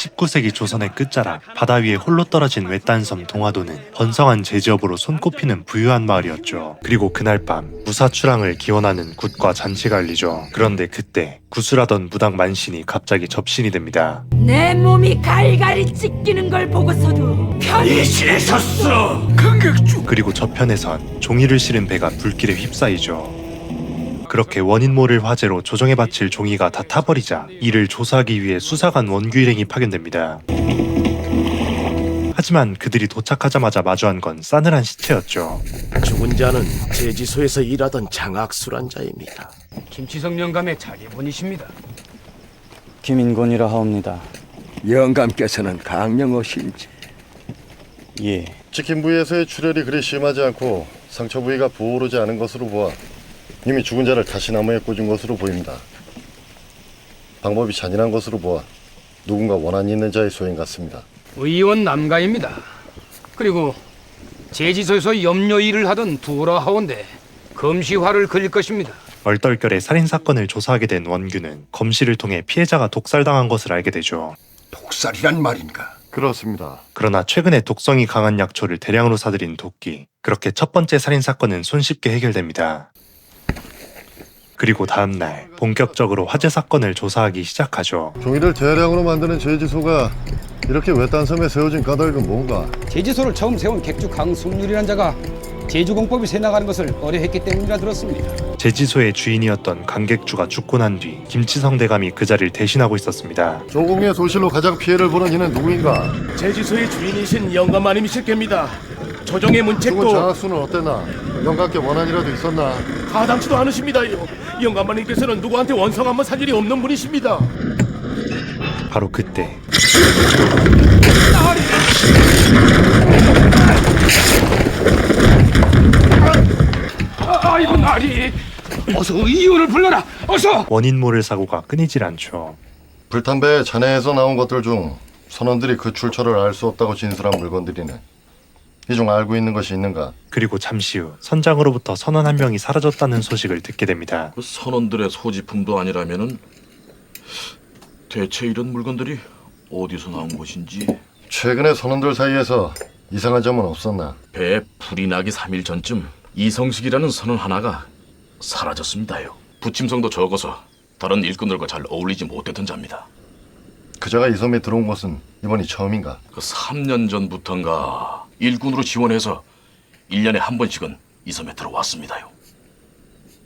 19세기 조선의 끝자락 바다 위에 홀로 떨어진 외딴 섬 동화도는 번성한 제지업으로 손꼽히는 부유한 마을이었죠. 그리고 그날 밤 무사출항을 기원하는 굿과 잔치가 열리죠. 그런데 그때 구술하던 무당 만신이 갑자기 접신이 됩니다. 내 몸이 갈갈이 찢기는 걸 보고서도 편히 지내셨어. 그리고 저편에선 종이를 실은 배가 불길에 휩싸이죠. 그렇게 원인 모를 화재로 조정에 바칠 종이가 다 타버리자 이를 조사하기 위해 수사관 원규 일행이 파견됩니다. 하지만 그들이 도착하자마자 마주한 건 싸늘한 시체였죠. 죽은 자는 제지소에서 일하던 장학술환자입니다. 김치성 영감의 자제분이십니다. 김인곤이라 하옵니다. 영감께서는 강령어신지. 예, 찍힌 부위에서의 출혈이 그리 심하지 않고 상처 부위가 부어오르지 않은 것으로 보아 이미 죽은 자를 다시 나무에 꽂은 것으로 보입니다. 방법이 잔인한 것으로 보아 누군가 원한이 있는 자의 소행 같습니다. 의원 남가입니다. 그리고 제지소에서 염려 일을 하던 두라 하원데 검시화를 그릴 것입니다. 얼떨결에 살인사건을 조사하게 된 원규는 검시를 통해 피해자가 독살당한 것을 알게 되죠. 독살이란 말인가? 그렇습니다. 그러나 최근에 독성이 강한 약초를 대량으로 사들인 도끼. 그렇게 첫 번째 살인사건은 손쉽게 해결됩니다. 그리고 다음날 본격적으로 화재 사건을 조사하기 시작하죠. 종이를 대량으로 만드는 제지소가 이렇게 외딴 섬에 세워진 까닭은 뭔가? 제지소를 처음 세운 객주 강승률이라는 자가 제주공법이 새나가는 것을 어려했기 때문이라 들었습니다. 제지소의 주인이었던 강객주가 죽고 난 뒤 김치성 대감이 그 자리를 대신하고 있었습니다. 조공의 소실로 가장 피해를 보는 이는 누구인가? 제지소의 주인이신 영감마님이실 겁니다. 조정의 죽은 문책도 장학수는 어땠나? 영감께 원한이라도 있었나? 가당치도 않으십니다요. 영감마님께서는 누구한테 원성 한번 살 일이 없는 분이십니다. 바로 그때 아이고 나리, 어서 의원을 불러라. 어서. 원인 모를 사고가 끊이질 않죠. 불탄배의 잔해에서 나온 것들 중 선원들이 그 출처를 알 수 없다고 진술한 물건들이네. 이 중 알고 있는 것이 있는가? 그리고 잠시 후 선장으로부터 선원 한 명이 사라졌다는 소식을 듣게 됩니다. 그 선원들의 소지품도 아니라면은 대체 이런 물건들이 어디서 나온 것인지. 최근에 선원들 사이에서 이상한 점은 없었나? 배에 불이 나기 3일 전쯤 이성식이라는 선원 하나가 사라졌습니다요. 부침성도 적어서 다른 일꾼들과 잘 어울리지 못했던 자입니다. 그자가 이 섬에 들어온 것은 이번이 처음인가? 그 3년 전부터인가 일꾼으로 지원해서 1년에 한 번씩은 이 섬에 들어왔습니다요.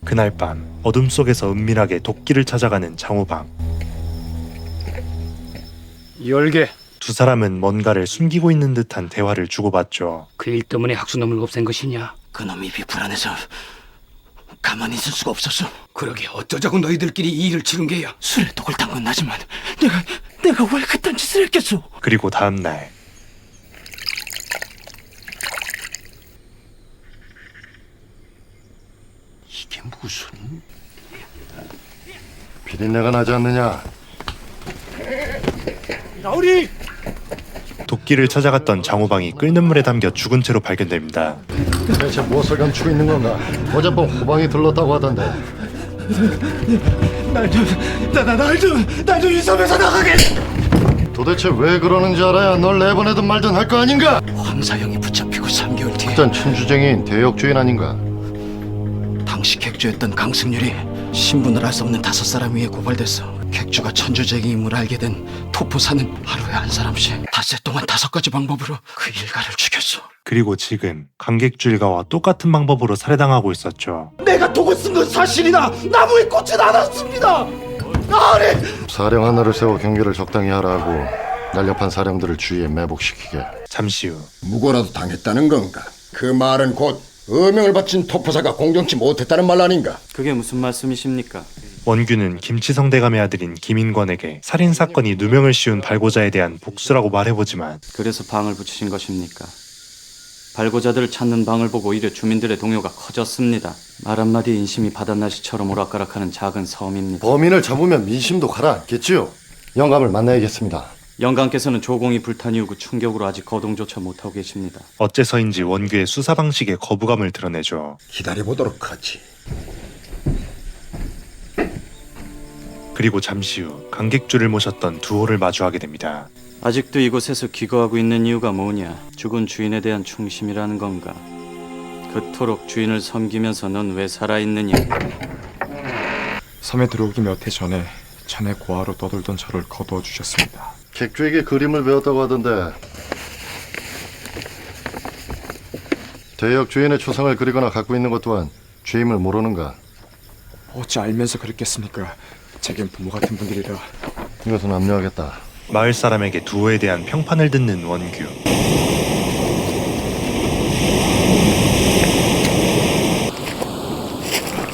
그날 밤 어둠 속에서 은밀하게 도끼를 찾아가는 장호방. 열개. 두 사람은 뭔가를 숨기고 있는 듯한 대화를 주고받죠. 그 일 때문에 학수놈을 없앤 것이냐? 그놈 입이 불안해서 가만히 있을 수가 없었어. 그러게 어쩌자고 너희들끼리 이 일을 치른 게야. 술에 독을 탄 건 나지만 내가 왜 그딴 짓을 했겠소? 그리고 다음날 이게 무슨... 비린내가 나지 않느냐? 나으리! 도끼를 찾아갔던 장호방이 끓는 물에 담겨 죽은 채로 발견됩니다. 대체 무엇을 감추고 있는 건가? 어젯밤 호방이 들렀다고 하던데. 날 좀 이 섬에서 나가게! 도대체 왜 그러는지 알아야 널 내보내든 말든 할 거 아닌가? 황사형이 붙잡히고 3개월 뒤에 일단 천주쟁이인 대역주인 아닌가? 당시 객주였던 강승률이 신분을 알 수 없는 5사람 위에 고발됐어. 객주가 천주쟁이임을 알게 된 토포사는 하루에 한 사람씩 닷새 동안 5가지 방법으로 그 일가를 죽였어. 그리고 지금 강객주 일가와 똑같은 방법으로 살해당하고 있었죠. 내가 독을 쓴 건 사실이나 나무에 꽃은 않았습니다. 나으리! 사령 하나를 세워 경계를 적당히 하라고 날렵한 사령들을 주위에 매복시키게. 잠시 후 무고라도 당했다는 건가? 그 말은 곧 어명을 바친 토포사가 공정치 못했다는 말 아닌가? 그게 무슨 말씀이십니까? 원규는 김치성 대감의 아들인 김인권에게 살인사건이 누명을 씌운 발고자에 대한 복수라고 말해보지만 그래서 방을 붙이신 것입니까? 발고자들을 찾는 방을 보고 오히려 주민들의 동요가 커졌습니다. 말 한마디에 인심이 바닷나시처럼 오락가락하는 작은 섬입니다. 범인을 잡으면 민심도 가라앉겠지요. 영감을 만나야겠습니다. 영감께서는 조공이 불탄 이후 그 충격으로 아직 거동조차 못하고 계십니다. 어째서인지 원규의 수사 방식에 거부감을 드러내죠. 기다려보도록 하지. 그리고 잠시 후 강객주를 모셨던 두호를 마주하게 됩니다. 아직도 이곳에서 기거하고 있는 이유가 뭐냐? 죽은 주인에 대한 충심이라는 건가? 그토록 주인을 섬기면서 넌 왜 살아있느냐? 섬에 들어오기 몇 해 전에 자네 고아로 떠돌던 저를 거두어 주셨습니다. 객주에게 그림을 배웠다고 하던데 대역 주인의 초상을 그리거나 갖고 있는 것 또한 주임을 모르는가? 어찌 알면서 그랬겠습니까? 제겐 부모 같은 분들이라. 이것은 압류하겠다. 마을 사람에게 두호에 대한 평판을 듣는 원규.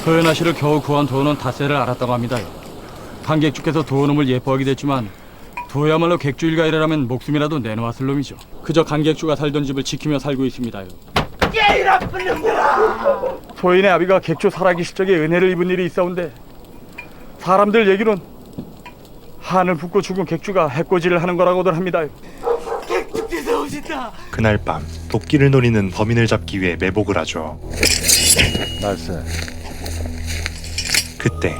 소연아 씨를 겨우 구한 도호는 닷새를 알았다고 합니다요. 관객주께서 도호놈을 예뻐하기도 했지만 도호야말로 객주 일가이라면 목숨이라도 내놓았을 놈이죠. 그저 관객주가 살던 집을 지키며 살고 있습니다요. 소인의 아비가 객주 살아계실 적에 은혜를 입은 일이 있어온데 사람들 얘기론 한을 붓고 죽은 객주가 해코지를 하는 거라고들 합니다요. 그날 밤 도끼를 노리는 범인을 잡기 위해 매복을 하죠. 날쌔. 그때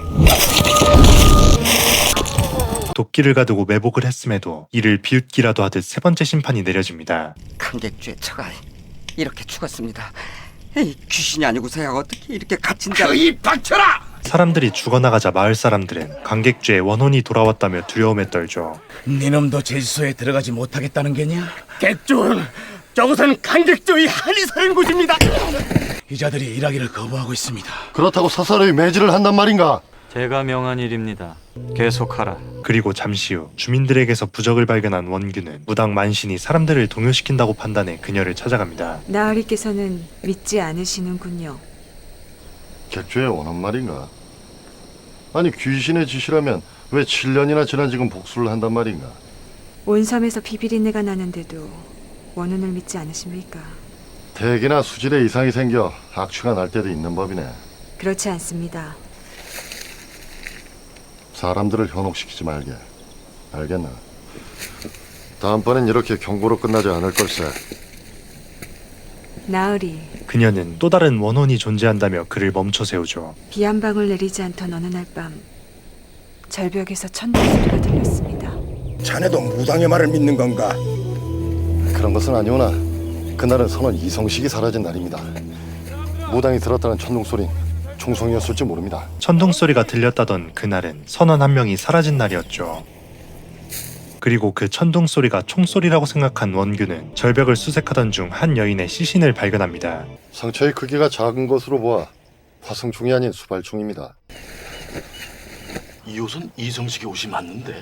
도끼를 가두고 매복을 했음에도 이를 비웃기라도 하듯 세 번째 심판이 내려집니다. 강객주의 처가 이렇게 죽었습니다. 에이, 귀신이 아니고서야 어떻게 이렇게 갇힌 자... 그입 닥쳐라! 사람들이 죽어나가자 마을 사람들은 관객주의 원혼이 돌아왔다며 두려움에 떨죠. 니놈도 제주소에 들어가지 못하겠다는 게냐? 객주! 저곳은 강객주의 한이 사는 곳입니다. 이자들이 일하기를 거부하고 있습니다. 그렇다고 사사로이 매질을 한단 말인가? 제가 명한 일입니다. 계속하라. 그리고 잠시 후 주민들에게서 부적을 발견한 원규는 무당 만신이 사람들을 동요시킨다고 판단해 그녀를 찾아갑니다. 나으리께서는 믿지 않으시는군요. 객주의 원한 말인가? 아니 귀신의 짓이라면 왜 7년이나 지난 지금 복수를 한단 말인가? 온 섬에서 비비린내가 나는데도 원혼을 믿지 않으십니까? 대기나 수질에 이상이 생겨 악취가 날 때도 있는 법이네. 그렇지 않습니다. 사람들을 현혹시키지 말게. 알겠나? 다음번엔 이렇게 경고로 끝나지 않을 걸세. 나으리, 그녀는 또 다른 원혼이 존재한다며 그를 멈춰 세우죠. 비 한 방울 내리지 않던 어느 날 밤 절벽에서 천둥 소리가 들렸습니다. 자네도 무당의 말을 믿는 건가? 그런 것은 아니오나 그날은 선원 이성식이 사라진 날입니다. 무당이 들었다는 천둥소린 총성이었을지 모릅니다. 천둥 소리가 들렸다던 그날은 선원 한 명이 사라진 날이었죠. 그리고 그 천둥 소리가 총소리라고 생각한 원규는 절벽을 수색하던 중 한 여인의 시신을 발견합니다. 상처의 크기가 작은 것으로 보아 화성총이 아닌 수발총입니다. 이 옷은 이성식의 옷이 맞는데?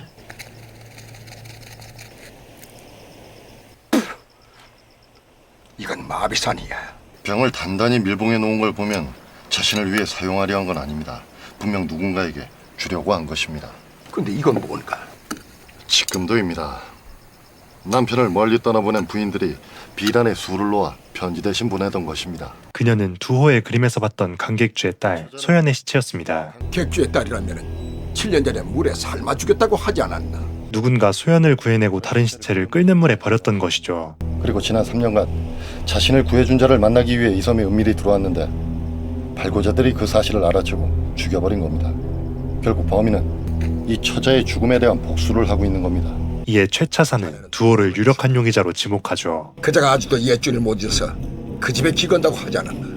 이건 마비산이야. 병을 단단히 밀봉해 놓은 걸 보면 자신을 위해 사용하려 한 건 아닙니다. 분명 누군가에게 주려고 한 것입니다. 근데 이건 뭔가? 지금도입니다. 남편을 멀리 떠나보낸 부인들이 비단에 술을 놓아 편지 대신 보내던 것입니다. 그녀는 두호의 그림에서 봤던 강객주의 딸 소연의 시체였습니다. 객주의 딸이라면 7년 전에 물에 삶아 죽였다고 하지 않았나? 누군가 소연을 구해내고 다른 시체를 끓는 물에 버렸던 것이죠. 그리고 지난 3년간 자신을 구해준 자를 만나기 위해 이 섬에 은밀히 들어왔는데 발고자들이 그 사실을 알아채고 죽여버린 겁니다. 결국 범인은 이 처자의 죽음에 대한 복수를 하고 있는 겁니다. 이에 최차사는 두호를 유력한 용의자로 지목하죠. 그자가 아직도 옛줄을 못 잊어서 그 집에 기건다고 하지 않았나?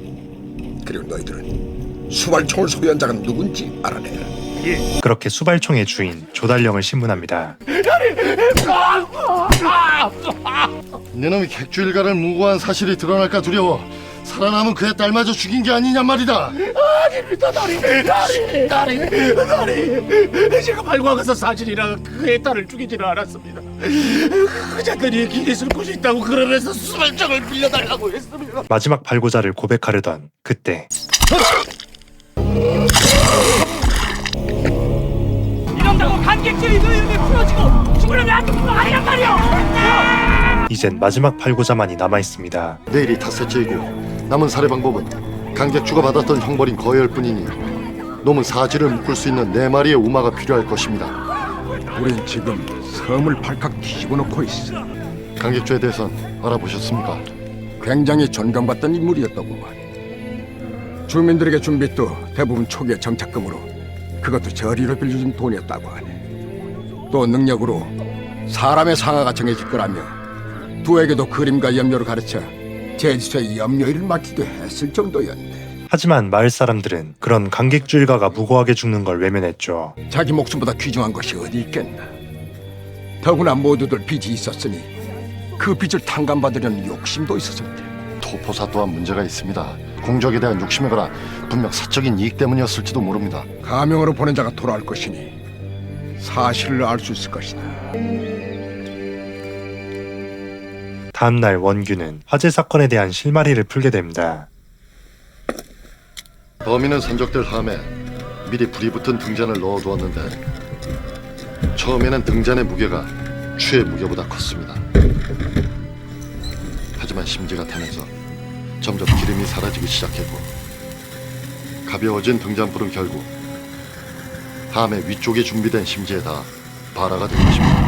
그리고 너희들은 수발총을 소유한 자가 누군지 알아내라. 그렇게 수발총의 주인 조달령을 신문합니다. 네놈이 객주 일가를 무고한 사실이 드러날까 두려워 살아남은 그의 딸마저 죽인 게 아니냔 말이다. 아닙니다, 나리. 제가 발광해서 사실이라 그의 딸을 죽이지는 않았습니다. 그자들이 길이 쓸 곳이 있다고 그러면서 수발장을 빌려달라고 했습니다. 마지막 발고자를 고백하려던 그때 이런다고 관객들이 너 이름이 풀어지고 죽으려면 안 죽는 거 아니란 말이야. 이젠 마지막 발고자만이 남아있습니다. 내일이 탓셋째이고 남은 살해 방법은 강객주가 받았던 형벌인 거열 뿐이니 놈은 사지를 묶을 수 있는 4마리의 우마가 필요할 것입니다. 우린 지금 섬을 발칵 뒤집어 놓고 있어. 강객주에 대해선 알아보셨습니까? 굉장히 존경받던 인물이었더구만. 주민들에게 준 빚도 대부분 초기의 정착금으로, 그것도 저리로 빌려준 돈이었다고 하네. 또 능력으로 사람의 상하가 정해질 거라며 두에게도 그림과 염료를 가르쳐 제지서의 염료일을 맡기도 했을 정도였네. 하지만 마을 사람들은 그런 강객주 일가가 무고하게 죽는 걸 외면했죠. 자기 목숨보다 귀중한 것이 어디 있겠나. 더구나 모두들 빚이 있었으니 그 빚을 탕감받으려는 욕심도 있었을 테고. 토포사 또한 문제가 있습니다. 공적에 대한 욕심이거나 분명 사적인 이익 때문이었을지도 모릅니다. 가명으로 보낸 자가 돌아올 것이니 사실을 알 수 있을 것이다. 다음날 원규는 화재 사건에 대한 실마리를 풀게 됩니다. 범인은 선적될 함에 미리 불이 붙은 등잔을 넣어두었는데 처음에는 등잔의 무게가 추의 무게보다 컸습니다. 하지만 심지가 되면서 점점 기름이 사라지기 시작했고 가벼워진 등잔불은 결국 함의 위쪽에 준비된 심지에다 발화가 된 것입니다.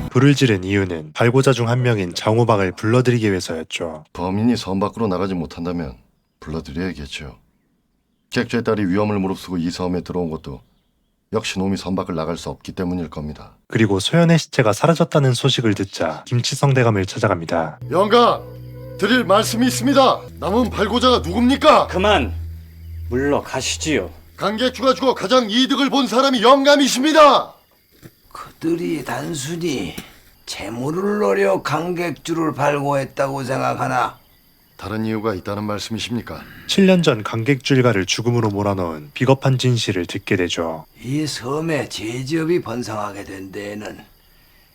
불을 지른 이유는 발고자 중 한 명인 장호방을 불러들이기 위해서였죠. 범인이 섬 밖으로 나가지 못한다면 불러들여야겠죠. 객주의 딸이 위험을 무릅쓰고 이 섬에 들어온 것도 역시 놈이 섬 밖을 나갈 수 없기 때문일 겁니다. 그리고 소연의 시체가 사라졌다는 소식을 듣자 김치성 대감을 찾아갑니다. 영가! 드릴 말씀이 있습니다. 남은 발고자가 누굽니까? 그만 물러가시지요. 강객주가 죽어 가장 이득을 본 사람이 영감이십니다. 그들이 단순히 재물을 노려 강객주를 발고했다고 생각하나? 다른 이유가 있다는 말씀이십니까? 7년 전 강객주 일가를 죽음으로 몰아넣은 비겁한 진실을 듣게 되죠. 이 섬에 제지업이 번성하게 된 데에는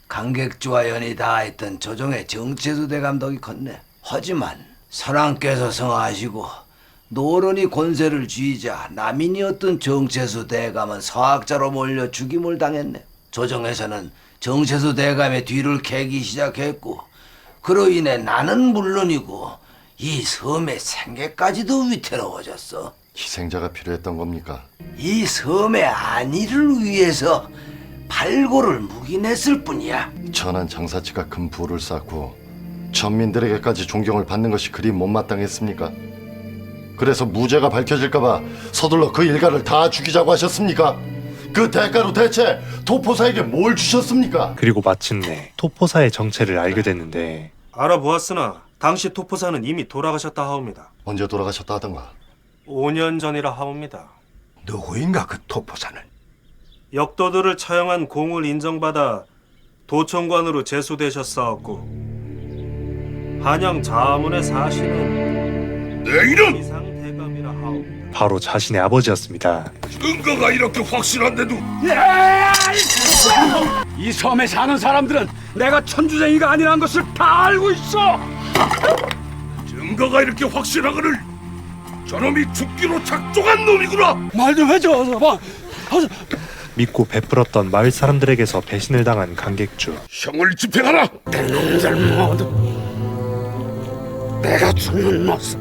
강객주와 연이 닿아있던 조정의 정체수 대감덕이 컸네. 하지만 선왕께서 성하시고 노론이 권세를 쥐자 남인이었던 정체수 대감은 서학자로 몰려 죽임을 당했네. 조정에서는 정체수 대감의 뒤를 캐기 시작했고 그로 인해 나는 물론이고 이 섬의 생계까지도 위태로워졌어. 희생자가 필요했던 겁니까? 이 섬의 안위를 위해서 발고를 묵인했을 뿐이야. 천한 장사치가 큰 부를 쌓고 천민들에게까지 존경을 받는 것이 그리 못마땅했습니까? 그래서 무죄가 밝혀질까봐 서둘러 그 일가를 다 죽이자고 하셨습니까? 그 대가로 대체 토포사에게 뭘 주셨습니까? 그리고 마침내 토포사의 정체를 알게 됐는데 알아보았으나 당시 토포사는 이미 돌아가셨다 하옵니다. 언제 돌아가셨다 하던가? 5년 전이라 하옵니다. 누구인가 그 토포사는? 역도들을 처형한 공을 인정받아 도청관으로 제수되셨사옵고 한양 자문에 사시는 내 이름! 이상대감이라 하옵니다. 바로 자신의 아버지였습니다. 증거가 이렇게 확실한데도 이 섬에 사는 사람들은 내가 천주쟁이가 아니라는 것을 다 알고 있어. 증거가 이렇게 확실하거늘 저놈이 죽기로 작정한 놈이구나. 말 좀 해줘. 봐. 믿고 베풀었던 마을 사람들에게서 배신을 당한 강객주. 형을 집행하라. 내 놈들 모두 내가 죽는 모습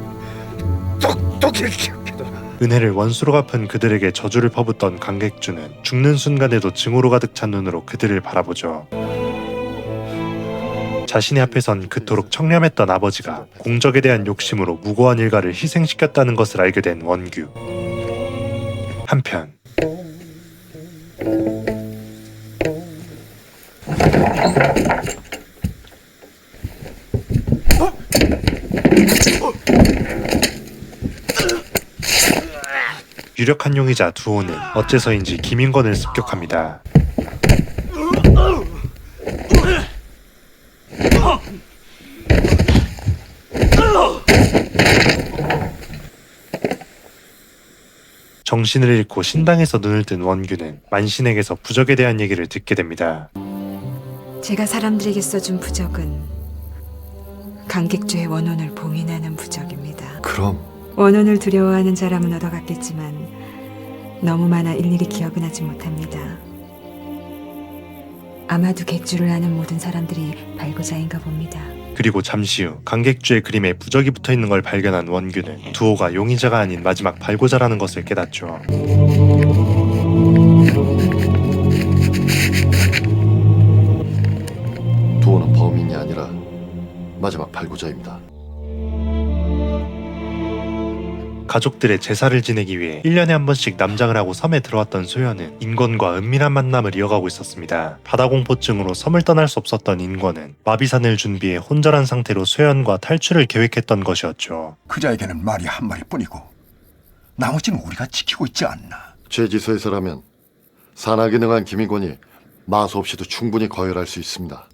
똑똑히 기억해둬라. 은혜를 원수로 갚은 그들에게 저주를 퍼붓던 강객주는 죽는 순간에도 증오로 가득 찬 눈으로 그들을 바라보죠. 자신의 앞에선 그토록 청렴했던 아버지가 공적에 대한 욕심으로 무고한 일가를 희생시켰다는 것을 알게 된 원규. 한편 유력한 용의자 두호는 어째서인지 김인권을 습격합니다. 정신을 잃고 신당에서 눈을 뜬 원규는 만신에게서 부적에 대한 얘기를 듣게 됩니다. 제가 사람들에게 써준 부적은 강객주의 원혼을 봉인하는 부적입니다. 그럼 원혼을 두려워하는 사람은 얻어갔겠지만 너무 많아 일일이 기억은 하지 못합니다. 아마도 객주를 아는 모든 사람들이 발고자인가 봅니다. 그리고 잠시 후 강객주의 그림에 부적이 붙어있는 걸 발견한 원규는 두호가 용의자가 아닌 마지막 발고자라는 것을 깨닫죠. 두호는 범인이 아니라 마지막 발고자입니다. 가족들의 제사를 지내기 위해 1년에 한 번씩 남장을 하고 섬에 들어왔던 소연은 인권과 은밀한 만남을 이어가고 있었습니다. 바다공포증으로 섬을 떠날 수 없었던 인권은 마비산을 준비해 혼절한 상태로 소연과 탈출을 계획했던 것이었죠. 그자에게는 말이 한 마리뿐이고 나머지는 우리가 지키고 있지 않나. 제지소에서라면 산악에 능한 김인권이 마수 없이도 충분히 거열할 수 있습니다.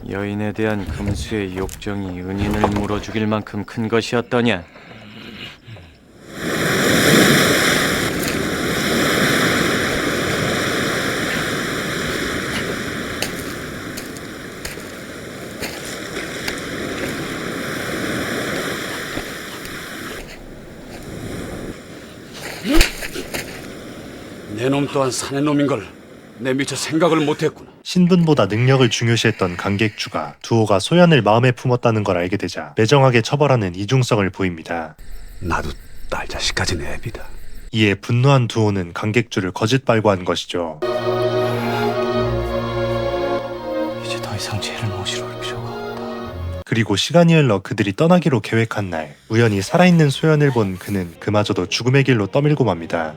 여인에 대한 금수의 욕정이 은인을 물어 죽일 만큼 큰 것이었더냐? 내 놈 또한 사내 놈인 걸 내 미처 생각을 못했구나. 신분보다 능력을 중요시했던 강객주가 두호가 소연을 마음에 품었다는 걸 알게 되자 매정하게 처벌하는 이중성을 보입니다. 나도 딸 자식까지는 애비다. 이에 분노한 두호는 강객주를 거짓 발부한 것이죠. 이제 더 이상 죄를 모시러 올 필요가 없다. 그리고 시간이 흘러 그들이 떠나기로 계획한 날, 우연히 살아있는 소연을 본 그는 그마저도 죽음의 길로 떠밀고 맙니다.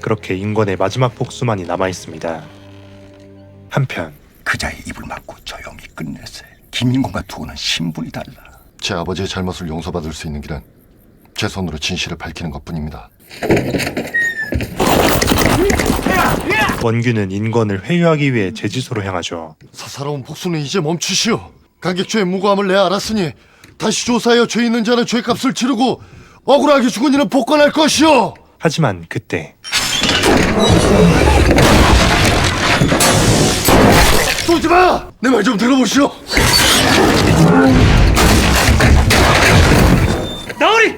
그렇게 인권의 마지막 복수만이 남아있습니다. 한편 그자의 입을 막고 조용히 끝냈어요. 김인권과 두호는 신분이 달라. 제 아버지의 잘못을 용서받을 수 있는 길은 제 손으로 진실을 밝히는 것뿐입니다. 원규는 인권을 회유하기 위해 제지소로 향하죠. 사사로운 복수는 이제 멈추시오. 강객주의 무고함을 내 알았으니 다시 조사하여 죄 있는 자는 죄값을 치르고 억울하게 죽은 이는 복권할 것이오. 하지만 그때 쏘지마! 내 말 좀 들어보시오. 나으리!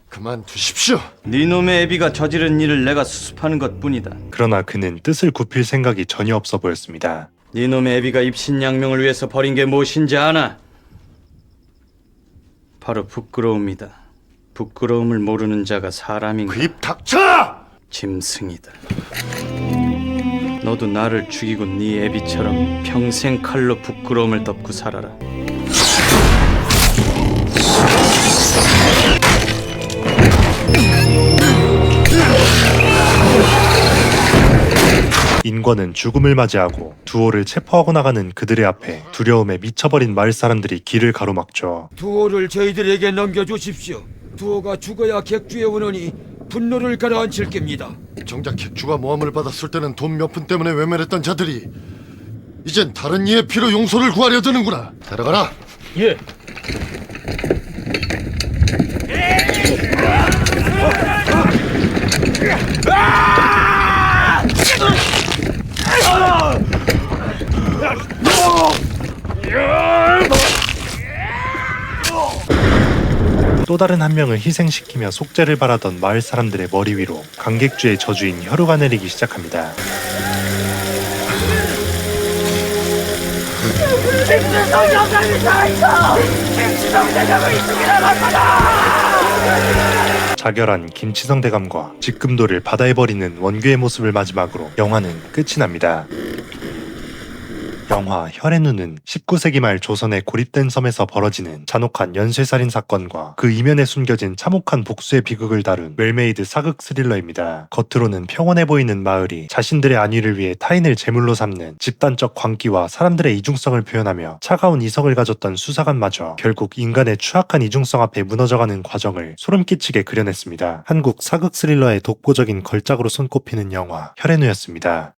그만두십시오. 네 놈의 애비가 저지른 일을 내가 수습하는 것뿐이다. 그러나 그는 뜻을 굽힐 생각이 전혀 없어 보였습니다. 네 놈의 애비가 입신양명을 위해서 버린 게 무엇인지 아나? 바로 부끄러움이다. 부끄러움을 모르는 자가 사람인가? 그 입 닥쳐! 짐승이다. 너도 나를 죽이고 네 애비처럼 평생 칼로 부끄러움을 덮고 살아라. 인권은 죽음을 맞이하고 두호를 체포하고 나가는 그들의 앞에 두려움에 미쳐버린 마을 사람들이 길을 가로막죠. 두호를 저희들에게 넘겨주십시오. 두호가 죽어야 객주에 오느니 분노를 가라앉힐 겁니다. 정작 객주가 모함을 받았을 때는 돈 몇 푼 때문에 외면했던 자들이 이젠 다른 이의 피로 용서를 구하려 드는구나. 데려가라. 예. 또 다른 한 명을 희생시키며 속죄를 바라던 마을 사람들의 머리 위로 강객주의 저주인 혈우가 내리기 시작합니다. 김치성 영감이 살아있어! 김치성 대감을 죽이러 갔다! 자결한 김치성 대감과 직금도를 바다에 버리는 원규의 모습을 마지막으로 영화는 끝이 납니다. 영화 혈의 눈은 19세기 말 조선의 고립된 섬에서 벌어지는 잔혹한 연쇄살인 사건과 그 이면에 숨겨진 참혹한 복수의 비극을 다룬 웰메이드 사극 스릴러입니다. 겉으로는 평온해 보이는 마을이 자신들의 안위를 위해 타인을 제물로 삼는 집단적 광기와 사람들의 이중성을 표현하며 차가운 이성을 가졌던 수사관마저 결국 인간의 추악한 이중성 앞에 무너져가는 과정을 소름 끼치게 그려냈습니다. 한국 사극 스릴러의 독보적인 걸작으로 손꼽히는 영화 혈의 눈이었습니다.